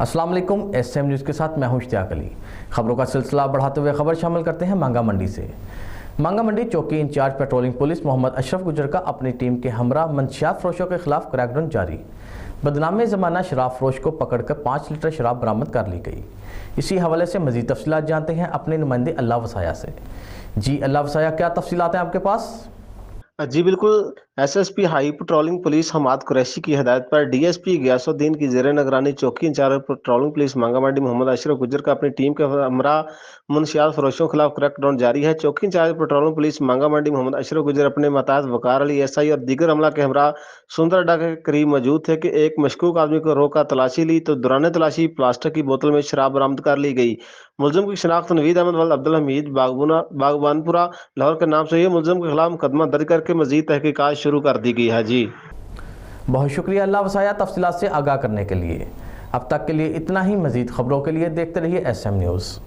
अस्सलाम वालेकुम। SM news के साथ मैं हूं इश्तियाक अली। खबरों का सिलसिला बढ़ाते हुए खबर शामिल करते हैं मांगा मंडी से। मांगा मंडी चौकी incharge patrolling police Mohammad Ashraf Gujar का अपनी टीम के हमरा मंशियात फरोशों के खिलाफ क्रैकडाउन जारी। बदनामे ज़माना शराब फरोश को पकड़कर 5 लीटर शराब बरामद कर ली गई। इसी हवाले से मज़ीद तफसीलात जानते हैं अपने नुमाइंदे अल्लाह वसाया से। जी अल्लाह वसाया, क्या तफसीलात हैं आपके पास? जी बिल्कुल। SSP high patrolling police Hammad Qureshi की हदायत पर डीएसपी गयासुद्दीन की ज़ेर निगरानी चौकी इंचार्ज पेट्रोलिंग पुलिस मांगा मंडी मोहम्मद अशरफ गुजर का अपनी टीम के हमरा मुनशियात फरोशों के खिलाफ क्रैकडाउन जारी है। चौकी इंचार्ज पेट्रोलिंग पुलिस मांगा मंडी मोहम्मद अशरफ गुजर अपने मताहत वकार अली एसआई और दीगर अमला के हमरा सुंदर अड्डा के करीब मौजूद थे कि एक मशकूक आदमी को रोका तलाशी ली तो दौरान तलाशी प्लास्टिक की बोतल में शराब बरामद कर ली गई। मुलजिम की शनाख्त नवीद अहमद वल्द अब्दुल हमीद बागबानपुरा लाहौर के नाम से ये मुलजिम के खिलाफ मुकदमा दर्ज करके मजीद तहकीकात शुरू कर दी गई है। जी बहुत शुक्रिया अल्लाह वसाया तफसीलात से आगाह करने के लिए। अब तक के लिए इतना ही। मज़ीद खबरों के लिए देखते रहिए SM न्यूज़।